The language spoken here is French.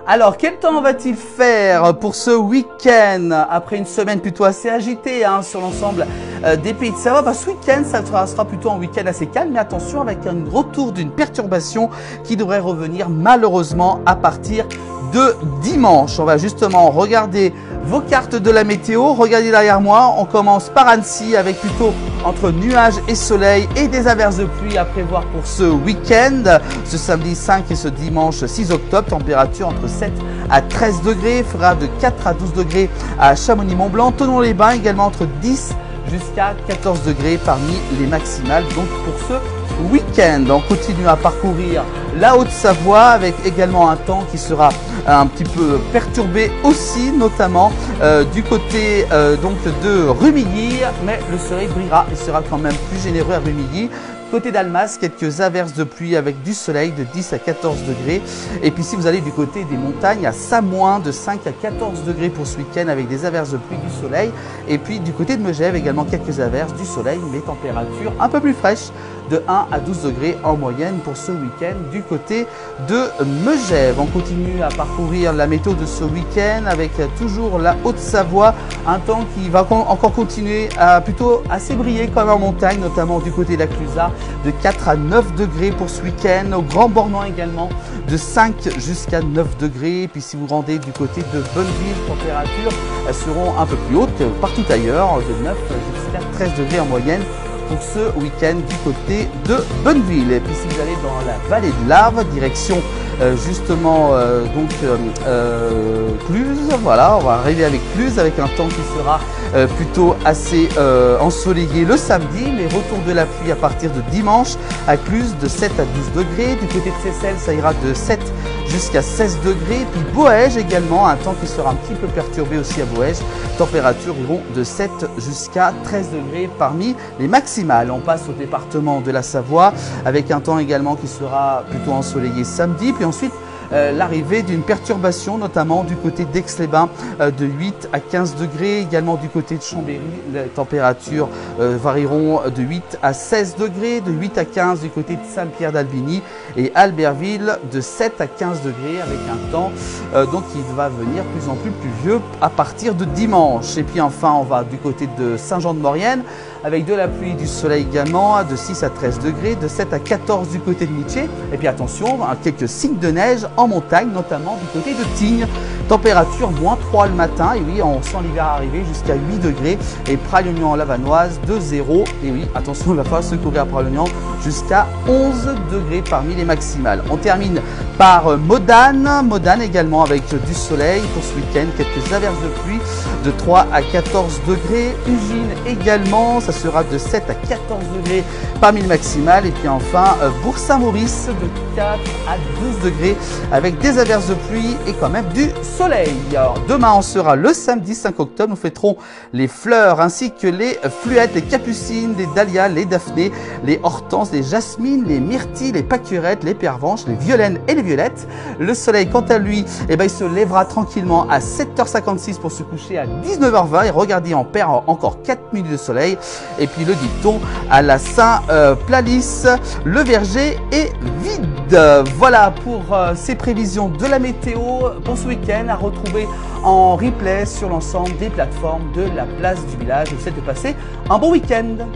Alors, quel temps va-t-il faire pour ce week-end après une semaine plutôt assez agitée sur l'ensemble des pays de Savoie? Ce week-end, ça sera plutôt un week-end assez calme, mais attention avec un retour d'une perturbation qui devrait revenir malheureusement à partir de dimanche. On va justement regarder vos cartes de la météo. Regardez derrière moi, on commence par Annecy avec plutôt entre nuages et soleil et des averses de pluie à prévoir pour ce week-end. Ce samedi 5 et ce dimanche 6 octobre, température entre 7 à 13 degrés, fera de 4 à 12 degrés à Chamonix-Mont-Blanc. Thonon-les-Bains également entre 10 jusqu'à 14 degrés parmi les maximales donc pour ce week-end. On continue à parcourir la Haute-Savoie avec également un temps qui sera un petit peu perturbé aussi, notamment du côté donc de Rumilly, mais le soleil brillera et sera quand même plus généreux à Rumilly. Côté d'Almas, quelques averses de pluie avec du soleil de 10 à 14 degrés. Et puis si vous allez du côté des montagnes, à Samoin de 5 à 14 degrés pour ce week-end avec des averses de pluie, du soleil. Et puis du côté de Megève, également quelques averses, du soleil, mais température un peu plus fraîche de 1 à 12 degrés en moyenne pour ce week-end du côté de Megève. On continue à parcourir la météo de ce week-end avec toujours la Haute-Savoie, un temps qui va encore continuer à plutôt assez briller comme en montagne, notamment du côté de la Clusaz, de 4 à 9 degrés pour ce week-end, au Grand Bornand également de 5 jusqu'à 9 degrés. Et puis si vous rendez du côté de Bonneville, températures seront un peu plus hautes que partout ailleurs, de 9 jusqu'à 13 degrés en moyenne pour ce week-end du côté de Bonneville. Et puis si vous allez dans la vallée de l'Arve, direction justement Cluses, voilà, on va arriver avec Cluses avec un temps qui sera plutôt assez ensoleillé le samedi, mais retour de la pluie à partir de dimanche à Cluses de 7 à 12 degrés. Du côté de Seyssel, ça ira de 7 jusqu'à 16 degrés. Puis Boëge également, un temps qui sera un petit peu perturbé aussi à Boëge. Températures iront de 7 jusqu'à 13 degrés parmi les maximales. On passe au département de la Savoie avec un temps également qui sera plutôt ensoleillé samedi. Puis ensuite, l'arrivée d'une perturbation, notamment du côté d'Aix-les-Bains de 8 à 15 degrés. Également du côté de Chambéry, les températures varieront de 8 à 16 degrés, de 8 à 15 du côté de Saint-Pierre-d'Albigny et Albertville de 7 à 15 degrés avec un temps donc qui va venir plus en plus pluvieux à partir de dimanche. Et puis enfin, on va du côté de Saint-Jean-de-Maurienne avec de la pluie, du soleil également, de 6 à 13 degrés, de 7 à 14 du côté de Mitché. Et puis attention, quelques signes de neige en montagne, notamment du côté de Tignes. Température moins 3 le matin, et oui, on sent l'hiver arriver jusqu'à 8 degrés. Et Pralognan-Lavanoise de 0. Et oui, attention, il va falloir se couvrir à Pralognan jusqu'à 11 degrés parmi les maximales. On termine par Modane. Modane également avec du soleil pour ce week-end, quelques averses de pluie de 3 à 14 degrés. Ugine également, ça sera de 7 à 14 degrés parmi les maximales. Et puis enfin, Bourg-Saint-Maurice de 4 à 12 degrés avec des averses de pluie et quand même du soleil. Alors, demain, on sera le samedi 5 octobre. Nous fêterons les fleurs ainsi que les fluettes, les capucines, les dahlias, les daphnées, les hortenses, les jasmines, les myrtilles, les pâquerettes, les pervenches, les violaines et les violettes. Le soleil, quant à lui, il se lèvera tranquillement à 7h56 pour se coucher à 19h20. Et regardez, on perd encore 4 minutes de soleil. Et puis le dicton à la Saint-Plalis, le verger est vide. Voilà pour ces prévisions de la météo pour ce week-end à retrouver en replay sur l'ensemble des plateformes de la place du village. Je vous souhaite de passer un bon week-end.